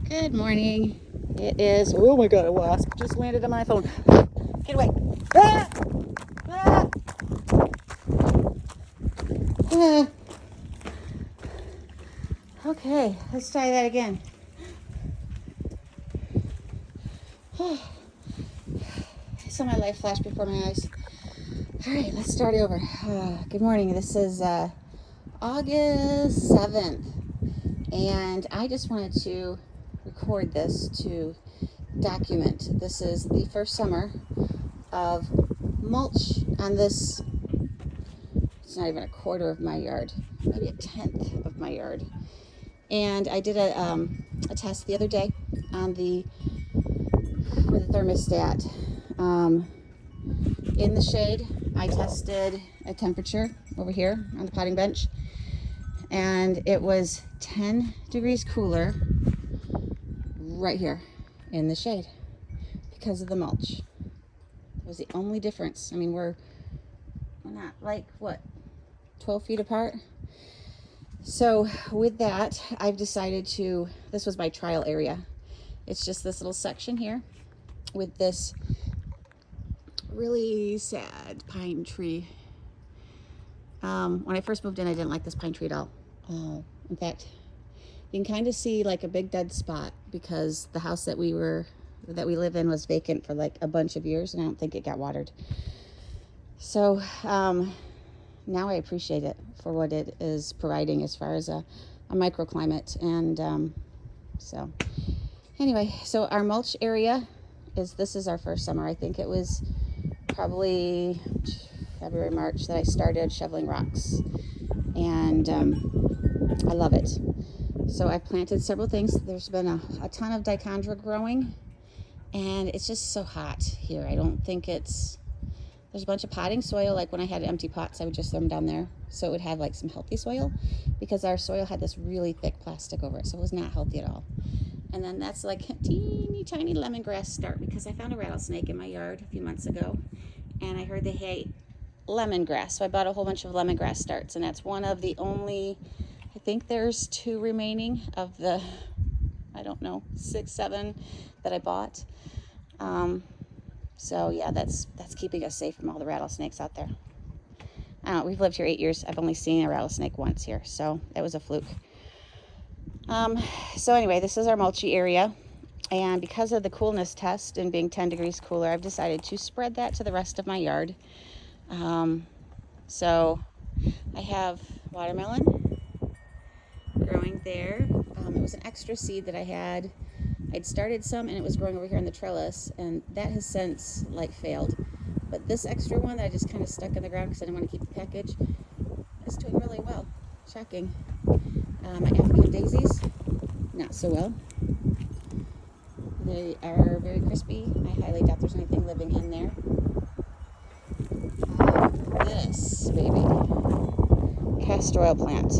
Good morning. It is, oh my God, a wasp just landed on my phone. Get away. Ah! Ah! Ah. Okay, let's try that again. I saw my life flash before my eyes. All right, let's start over. Good morning. This is August 7th, and I just wanted to record this to document. This is the first summer of mulch on this. It's not even a quarter of my yard, maybe a tenth of my yard. And I did a test the other day on with the thermostat. In the shade, I tested a temperature over here on the potting bench, and it was 10 degrees cooler right here in the shade because of the mulch. It was the only difference. I mean, we're not like, what, 12 feet apart? So with that, I've decided to, this was my trial area. It's just this little section here with this really sad pine tree. When I first moved in, I didn't like this pine tree at all. In fact, you can kind of see like a big dead spot because the house that we live in was vacant for like a bunch of years, and I don't think it got watered. So now I appreciate it for what it is providing as far as a microclimate. And so anyway, so our mulch area this is our first summer. I think it was probably February, March that I started shoveling rocks, and I love it. So I planted several things. There's been a ton of dichondra growing, and it's just so hot here. I don't think there's a bunch of potting soil. Like when I had empty pots, I would just throw them down there so it would have like some healthy soil, because our soil had this really thick plastic over it, so it was not healthy at all. And then that's like teeny tiny lemongrass start, because I found a rattlesnake in my yard a few months ago, and I heard they hate lemongrass, so I bought a whole bunch of lemongrass starts, and that's one of the only, I think there's 2 remaining of the, I don't know, 6, 7 that I bought. So yeah, that's keeping us safe from all the rattlesnakes out there. I don't know, we've lived here 8 years. I've only seen a rattlesnake once here, so that was a fluke. So anyway, this is our mulchy area, and because of the coolness test and being 10 degrees cooler, I've decided to spread that to the rest of my yard. So I have watermelon growing there. It was an extra seed that I had. I'd started some, and it was growing over here in the trellis, and that has since like failed. But this extra one that I just kind of stuck in the ground because I didn't want to keep the package is doing really well. Shocking. My African daisies, not so well. They are very crispy. I highly doubt there's anything living in there. This baby castor oil plant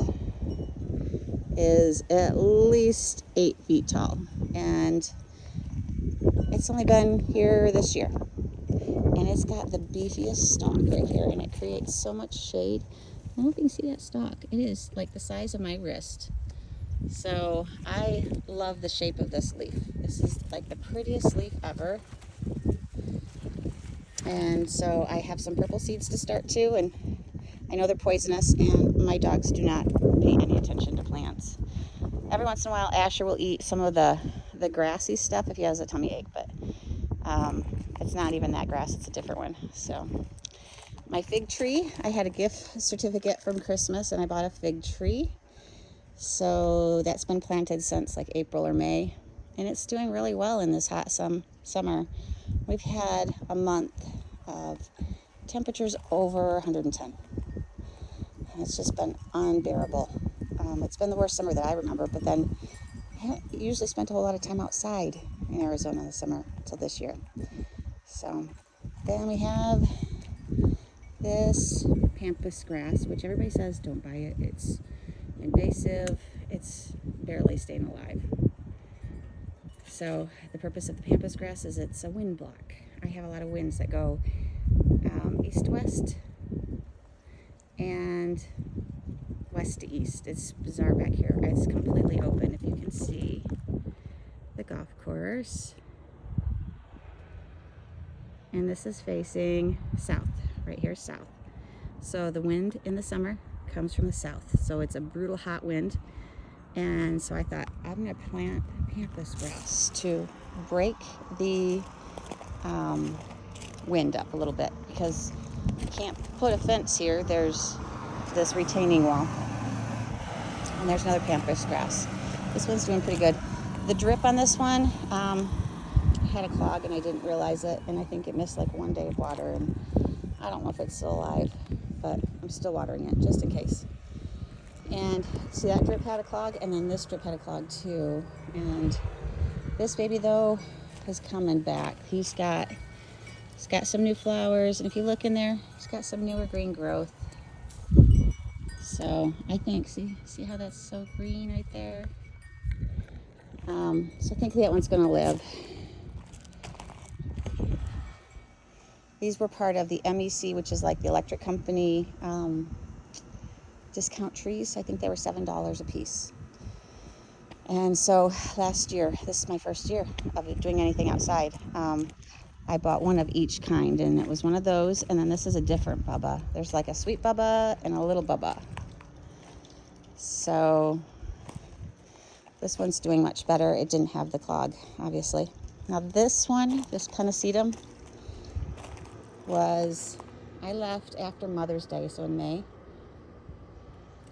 is at least 8 feet tall, and it's only been here this year, and it's got the beefiest stalk right here, and it creates so much shade. I don't know if you can see that stalk. It is like the size of my wrist. So I love the shape of this leaf. This is like the prettiest leaf ever. And so I have some purple seeds to start too, and I know they're poisonous, and my dogs do not pay any attention to plants. Every once in a while, Asher will eat some of the grassy stuff if he has a tummy ache, but it's not even that grass, it's a different one. So my fig tree, I had a gift certificate from Christmas, and I bought a fig tree. So that's been planted since like April or May, and it's doing really well in this hot summer. We've had a month of temperatures over 110. And it's just been unbearable. It's been the worst summer that I remember, but then I haven't usually spent a whole lot of time outside in Arizona in the summer until this year. So then we have this pampas grass, which everybody says don't buy it. It's invasive. It's barely staying alive. So the purpose of the pampas grass is it's a wind block. I have a lot of winds that go east to west and west to east. It's bizarre back here. It's completely open, if you can see. course. And this is facing south. Right here, south. So the wind in the summer comes from the south. So it's a brutal hot wind. And so I thought, I'm going to plant pampas grass to break the wind up a little bit, because you can't put a fence here. There's this retaining wall. And there's another pampas grass. This one's doing pretty good. The drip on this one had a clog and I didn't realize it, and I think it missed like 1 day of water, and I don't know if it's still alive, but I'm still watering it just in case. And see, that drip had a clog, and then this drip had a clog too. And this baby though is coming back. He's got some new flowers, and if you look in there, he's got some newer green growth. So I think, see how that's so green right there? So I think that one's gonna live. These were part of the MEC, which is like the electric company discount trees. I think they were $7 a piece. And so last year, this is my first year of doing anything outside, I bought one of each kind, and it was one of those, and then this is a different Bubba. There's like a sweet Bubba and a little Bubba. So this one's doing much better. It didn't have the clog, obviously. Now this one, this Pennisetum, I left after Mother's Day, so in May.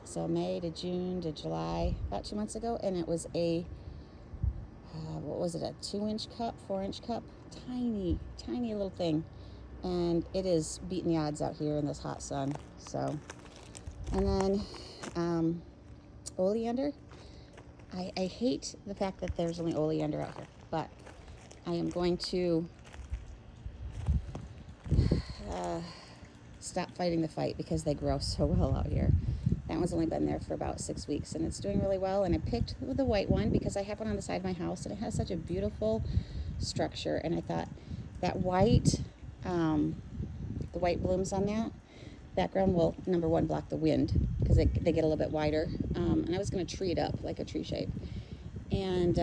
So May to June to July, about 2 months ago, and it was a, what was it, a 2-inch cup, 4-inch cup? Tiny little thing. And it is beating the odds out here in this hot sun. So, and then oleander. I hate the fact that there's only oleander out here, but I am going to stop fighting the fight because they grow so well out here. That one's only been there for about 6 weeks, and it's doing really well. And I picked the white one because I have one on the side of my house, and it has such a beautiful structure. And I thought that white, the white blooms on that background will, number one, block the wind because they get a little bit wider. And I was going to tree it up like a tree shape. And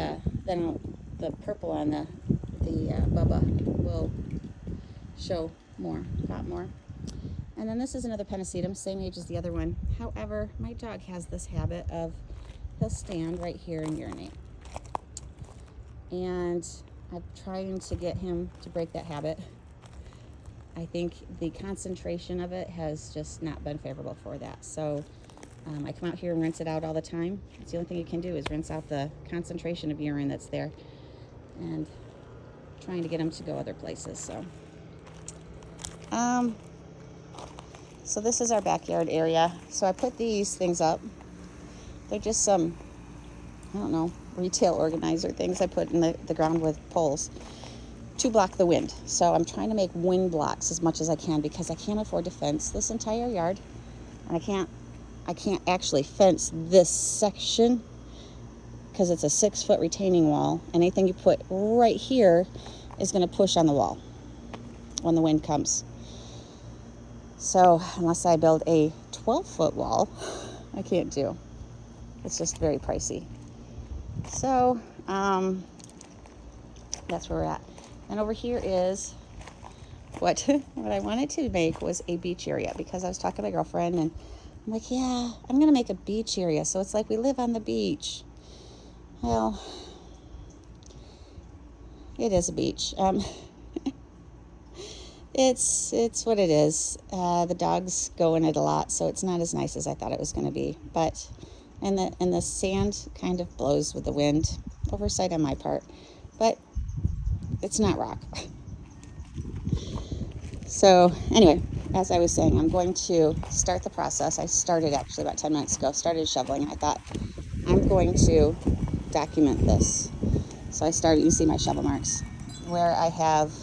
then the purple on the Bubba will show more, pop more. And then this is another Pennisetum, same age as the other one. However, my dog has this habit of, he'll stand right here and urinate. And I'm trying to get him to break that habit. I think the concentration of it has just not been favorable for that. So I come out here and rinse it out all the time. It's the only thing you can do is rinse out the concentration of urine that's there. And trying to get him to go other places, so. So this is our backyard area. So I put these things up. They're just some, I don't know, retail organizer things I put in the ground with poles to block the wind. So I'm trying to make wind blocks as much as I can because I can't afford to fence this entire yard. And I can't actually fence this section because it's a 6-foot retaining wall. Anything you put right here is going to push on the wall when the wind comes. So unless I build a 12-foot wall, I can't do. It's just very pricey. So that's where we're at. And over here is what I wanted to make was a beach area because I was talking to my girlfriend and I'm like, yeah, I'm going to make a beach area. So it's like we live on the beach. Well, it is a beach. It's what it is. The dogs go in it a lot, so it's not as nice as I thought it was going to be. But and the sand kind of blows with the wind. Oversight on my part, but it's not rock. So anyway, as I was saying, I'm going to start the process. I started actually about 10 minutes ago. Started shoveling. I thought I'm going to document this. So I started. You see my shovel marks where I have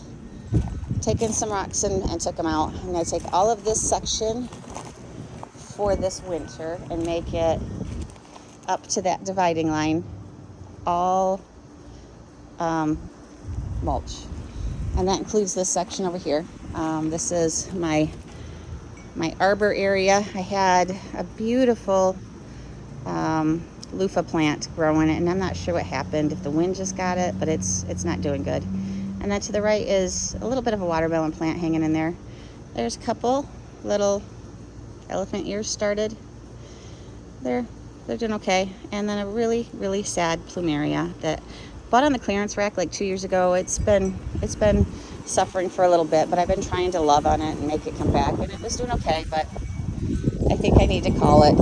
taken some rocks and took them out. I'm going to take all of this section for this winter and make it up to that dividing line, all mulch. And that includes this section over here. This is my arbor area. I had a beautiful loofah plant growing, and I'm not sure what happened, if the wind just got it, but it's not doing good. And then to the right is a little bit of a watermelon plant hanging in there. There's a couple little elephant ears started. They're doing okay. And then a really, really sad plumeria that bought on the clearance rack like 2 years ago. It's been suffering for a little bit, but I've been trying to love on it and make it come back, and it was doing okay, but I think I need to call it.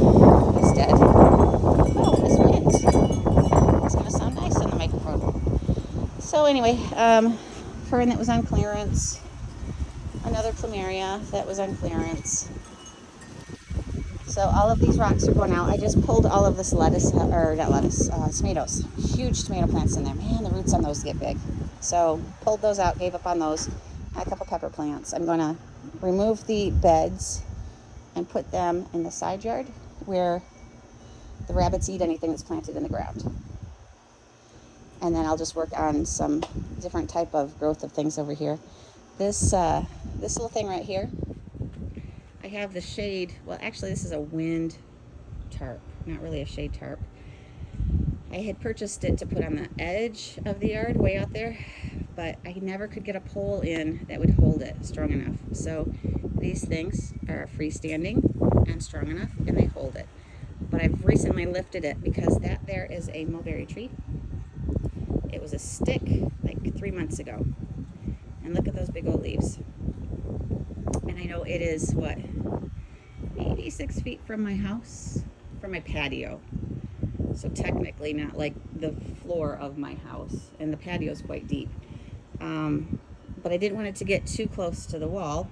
It's dead. Oh, this wind. It's gonna sound nice on the microphone. So anyway, fern that was on clearance, another plumeria that was on clearance. So all of these rocks are going out. I just pulled all of this lettuce, or not lettuce, tomatoes. Huge tomato plants in there. Man, the roots on those get big. So pulled those out, gave up on those. A couple pepper plants. I'm going to remove the beds and put them in the side yard where the rabbits eat anything that's planted in the ground. And then I'll just work on some different type of growth of things over here. This little thing right here, I have the shade. Well, actually, this is a wind tarp, not really a shade tarp. I had purchased it to put on the edge of the yard, way out there, but I never could get a pole in that would hold it strong enough. So these things are freestanding and strong enough, and they hold it. But I've recently lifted it because that there is a mulberry tree. It was a stick like 3 months ago. And look at those big old leaves. And I know it is, what, maybe 6 feet from my house, from my patio. So technically not like the floor of my house, and the patio is quite deep. But I didn't want it to get too close to the wall,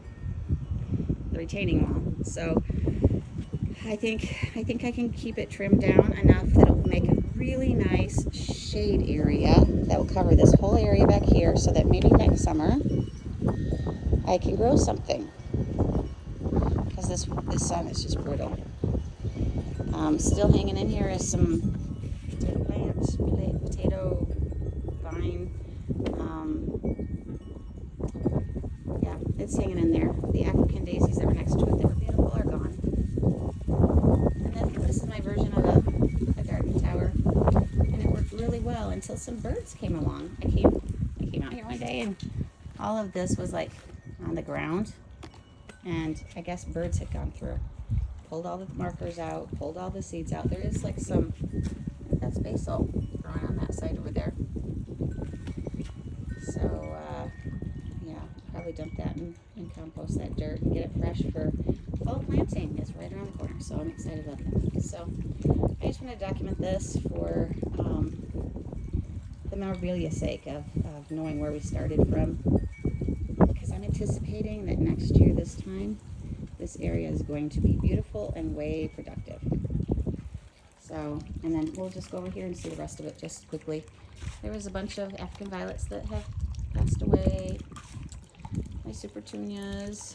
the retaining wall. So I think I can keep it trimmed down enough that it will make a really nice shade area that will cover this whole area back here, so that maybe next summer I can grow something, because this sun is just brutal. Still hanging in here is some potato plants, potato vine. Yeah, it's hanging in there. The African daisies that were next to it that were beautiful are gone. And then this is my version of a garden tower, and it worked really well until some birds came along. I came out here one day, and all of this was like on the ground, and I guess birds had gone through. Pulled all the markers out, pulled all the seeds out. There is like some, I think that's basil growing on that side over there. So, yeah, probably dump that and compost that dirt and get it fresh for fall planting. It's right around the corner, so I'm excited about that. So, I just want to document this for the memorabilia sake of knowing where we started from, because I'm anticipating that next year this time, this area is going to be beautiful and way productive. So, and then we'll just go over here and see the rest of it just quickly. There was a bunch of African violets that have passed away. My super petunias.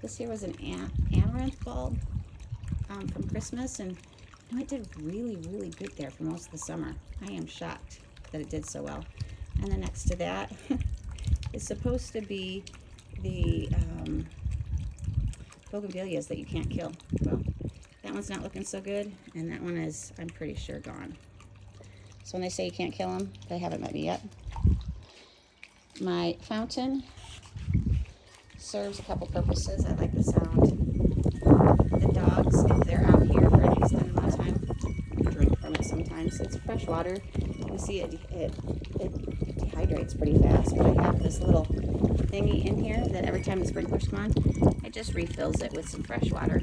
This here was an amaranth bulb from Christmas, and it did really, really good there for most of the summer. I am shocked that it did so well. And then next to that is supposed to be the bougainvilleas that you can't kill. Well, that one's not looking so good, and that one is, I'm pretty sure, gone. So when they say you can't kill them, they haven't met me yet. My fountain serves a couple purposes. I like the sound. The dogs, if they're out here for an extended amount of time, drink from it sometimes. It's fresh water. You see it dehydrates pretty fast, but I have this little thingy in here that every time the sprinklers come on, it just refills it with some fresh water.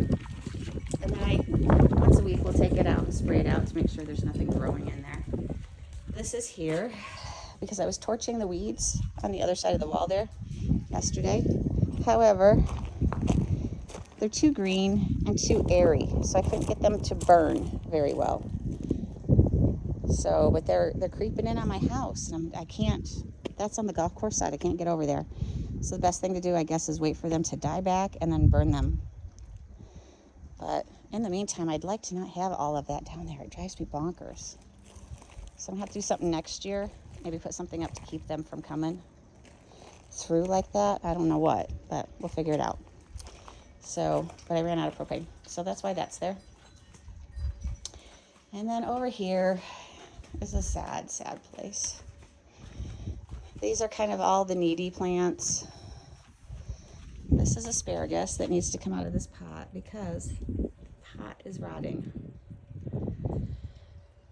And then once a week, we'll take it out and spray it out to make sure there's nothing growing in there. This is here because I was torching the weeds on the other side of the wall there yesterday. However, they're too green and too airy, so I couldn't get them to burn very well. So, but they're creeping in on my house, and I can't. That's on the golf course side. I can't get over there. So the best thing to do, I guess, is wait for them to die back and then burn them. But in the meantime, I'd like to not have all of that down there. It drives me bonkers. So I'm gonna have to do something next year. Maybe put something up to keep them from coming through like that. I don't know what, but we'll figure it out. So, but I ran out of propane, so that's why that's there. And then over here is a sad, sad place. These are kind of all the needy plants. This is asparagus that needs to come out of this pot because the pot is rotting.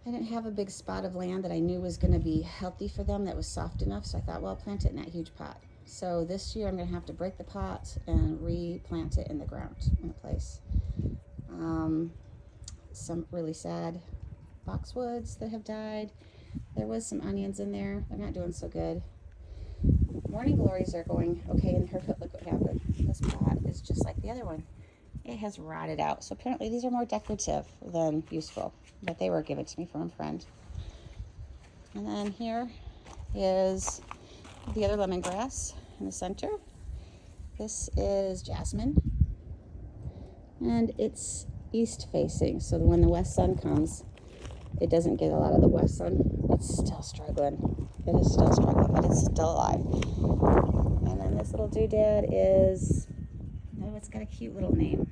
I didn't have a big spot of land that I knew was going to be healthy for them that was soft enough, so I thought, well, I'll plant it in that huge pot. So this year I'm going to have to break the pot and replant it in the ground in a place. Some really sad boxwoods that have died. There was some onions in there. They're not doing so good. Morning glories are going okay in here, but look what happened. This pot is just like the other one. It has rotted out. So apparently these are more decorative than useful, but they were given to me from a friend. And then here is the other lemongrass in the center. This is jasmine, and it's east facing, so when the west sun comes, it doesn't get a lot of the west sun. It's still struggling. It is still struggling, but it's still alive. And then this little doodad is, oh, it's got a cute little name.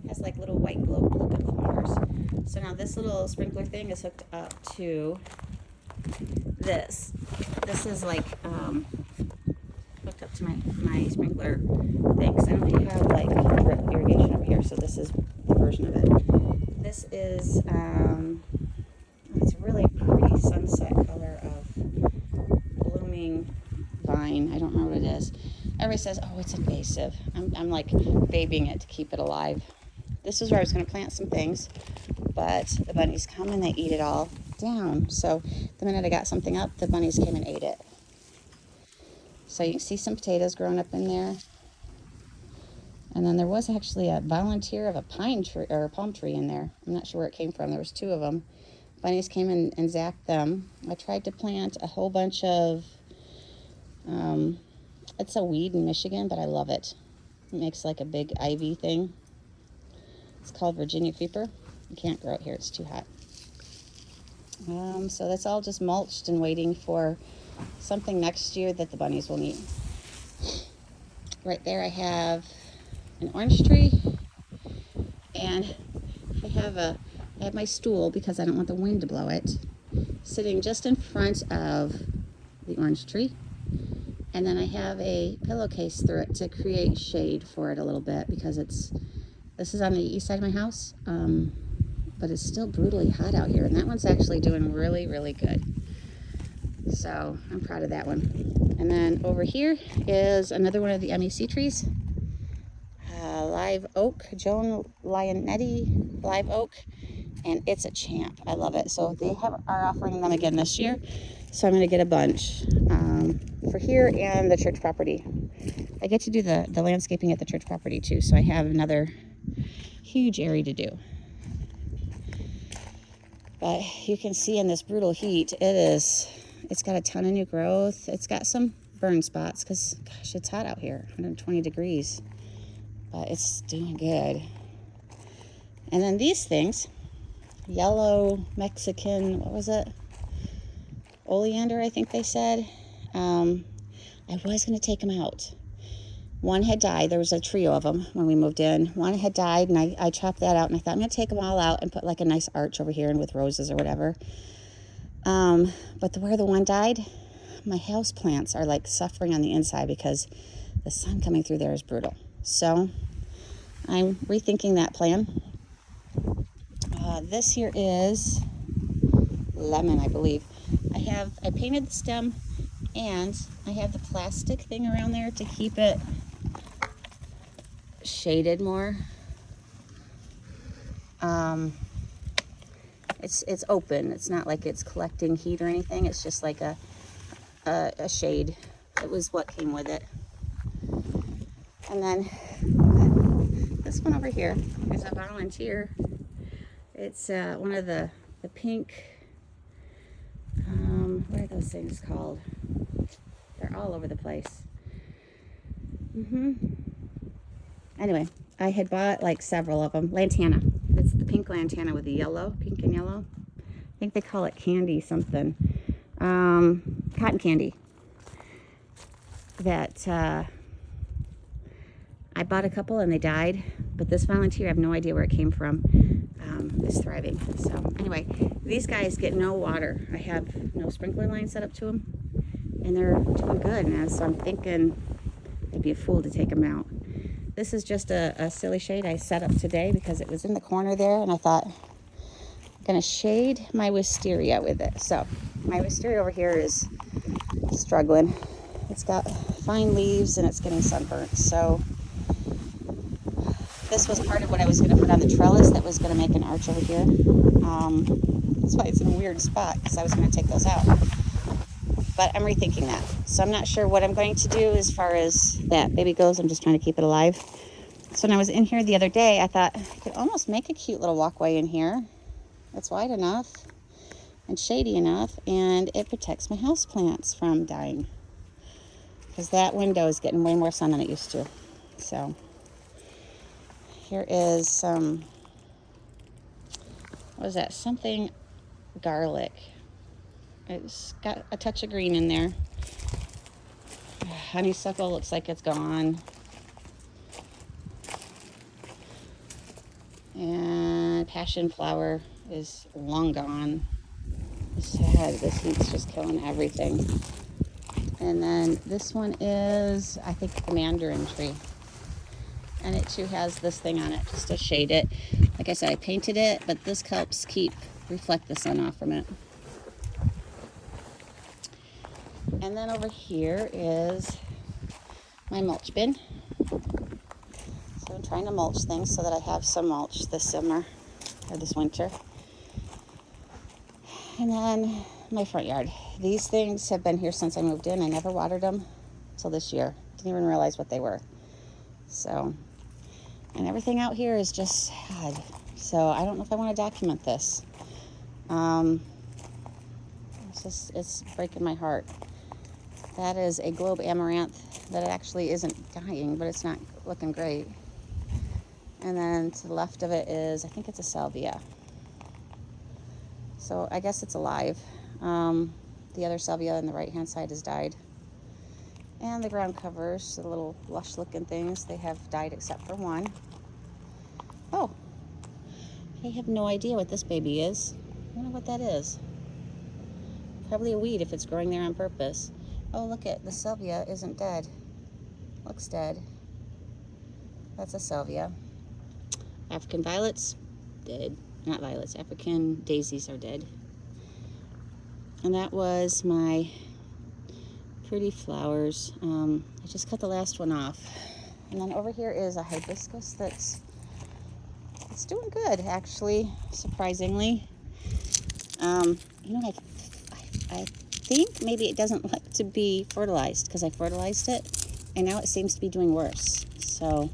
It has like little white glow looking flowers. So now this little sprinkler thing is hooked up to this. This is like hooked up to my sprinkler thing, because I don't have like irrigation up here, so this is the version of it. This is it's a really pretty sunset color of blooming vine. I don't know what it is. Everybody says, oh, it's invasive. I'm like babying it to keep it alive. This is where I was going to plant some things, but the bunnies come and they eat it all down. So the minute I got something up, the bunnies came and ate it. So you can see some potatoes growing up in there. And then there was actually a volunteer of a pine tree or a palm tree in there. I'm not sure where it came from. There was 2 of them. Bunnies came and zapped them. I tried to plant a whole bunch of, it's a weed in Michigan, but I love it. It makes like a big ivy thing. It's called Virginia creeper. You can't grow it here. It's too hot. So that's all just mulched and waiting for something next year that the bunnies will need. Right there I have an orange tree, and I have my stool, because I don't want the wind to blow it, sitting just in front of the orange tree. And then I have a pillowcase through it to create shade for it a little bit, because this is on the east side of my house, but it's still brutally hot out here, and that one's actually doing really, really good. So I'm proud of that one. And then over here is another one of the MEC trees. Live oak, Joan Lionetti live oak, and it's a champ. I love it. So they are offering them again this year, so I'm going to get a bunch for here and the church property. I get to do the landscaping at the church property too, so I have another huge area to do. But you can see in this brutal heat, it's got a ton of new growth. It's got some burn spots because, gosh, it's hot out here, 120 degrees. But it's doing good. And then these things, yellow Mexican, what was it? Oleander, I think they said. I was going to take them out. One had died. There was a trio of them when we moved in. One had died, and I chopped that out, and I thought I'm going to take them all out and put like a nice arch over here and with roses or whatever. But where the one died, my house plants are like suffering on the inside because the sun coming through there is brutal. So I'm rethinking that plan. This here is lemon, I believe. I painted the stem, and I have the plastic thing around there to keep it shaded more. It's open. It's not like it's collecting heat or anything. It's just like a shade. It was what came with it. And then this one over here is a volunteer. It's one of the pink, what are those things called? They're all over the place. Anyway, I had bought like several of them. Lantana. It's the pink lantana with the yellow, pink and yellow. I think they call it candy something. Cotton candy. That I bought a couple and they died. But this volunteer, I have no idea where it came from. is thriving. So anyway, these guys get no water. I have no sprinkler line set up to them, and they're doing good. And so I'm thinking I'd be a fool to take them out. This is just a silly shade I set up today because it was in the corner there, and I thought I'm gonna shade my wisteria with it. So my wisteria over here is struggling. It's got fine leaves and it's getting sunburnt. So this was part of what I was going to put on the trellis that was going to make an arch over here. That's why it's in a weird spot, because I was going to take those out. But I'm rethinking that. So I'm not sure what I'm going to do as far as that baby goes. I'm just trying to keep it alive. So when I was in here the other day, I thought I could almost make a cute little walkway in here. It's wide enough and shady enough, and it protects my houseplants from dying. Because that window is getting way more sun than it used to. So here is some, what is that? Something garlic. It's got a touch of green in there. Honeysuckle looks like it's gone. And passion flower is long gone. Sad, this heat's just killing everything. And then this one is, I think, the mandarin tree. And it too has this thing on it just to shade it. Like I said, I painted it, but this helps reflect the sun off from it. And then over here is my mulch bin. So I'm trying to mulch things so that I have some mulch this summer, or this winter. And then my front yard. These things have been here since I moved in. I never watered them until this year. Didn't even realize what they were. So, and everything out here is just sad. So I don't know if I want to document this. It's breaking my heart. That is a globe amaranth that actually isn't dying, but it's not looking great. And then to the left of it is, I think it's a salvia. So I guess it's alive. The other salvia on the right-hand side has died. And the ground covers, the little lush-looking things, they have died except for one. Oh, I have no idea what this baby is. I wonder what that is. Probably a weed if it's growing there on purpose. Oh, look at the salvia isn't dead. Looks dead. That's a salvia. African violets, dead. Not violets, African daisies are dead. And that was my pretty flowers. I just cut the last one off. And then over here is a hibiscus it's doing good, actually, surprisingly. I think maybe it doesn't like to be fertilized because I fertilized it, and now it seems to be doing worse. So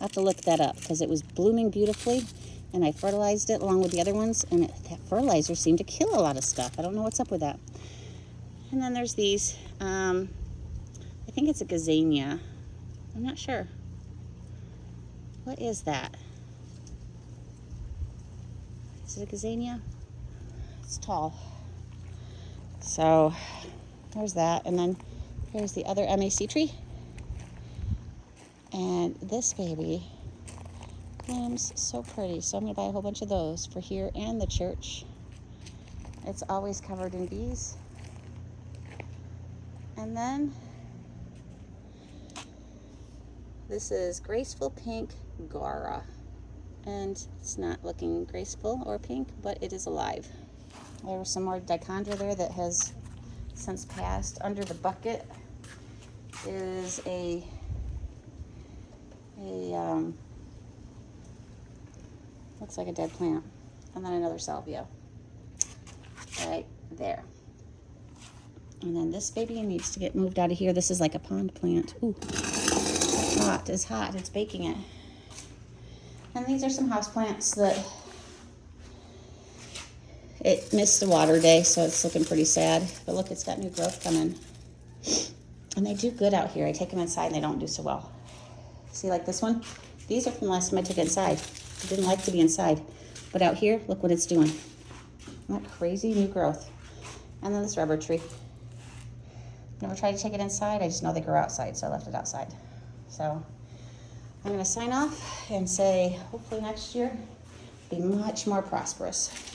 I'll have to look that up because it was blooming beautifully, and I fertilized it along with the other ones, and that fertilizer seemed to kill a lot of stuff. I don't know what's up with that. And then there's these. I think it's a gazania. I'm not sure. What is that? Is it a gazania? It's tall. So there's that. And then here's the other MAC tree. And this baby blooms so pretty. So I'm going to buy a whole bunch of those for here and the church. It's always covered in bees. And then this is Graceful Pink Gaura. And it's not looking graceful or pink, but it is alive. There was some more dichondra there that has since passed. Under the bucket is a looks like a dead plant. And then another salvia right there. And then this baby needs to get moved out of here. This is like a pond plant. Ooh, it's hot. It's hot. It's baking it. And these are some houseplants that it missed a water day, so it's looking pretty sad. But look, it's got new growth coming. And they do good out here. I take them inside and they don't do so well. See, like this one? These are from the last time I took it inside. It didn't like to be inside. But out here, look what it's doing. Isn't that crazy? New growth. And then this rubber tree. Never tried to take it inside. I just know they grow outside, so I left it outside. So I'm going to sign off and say hopefully next year be much more prosperous.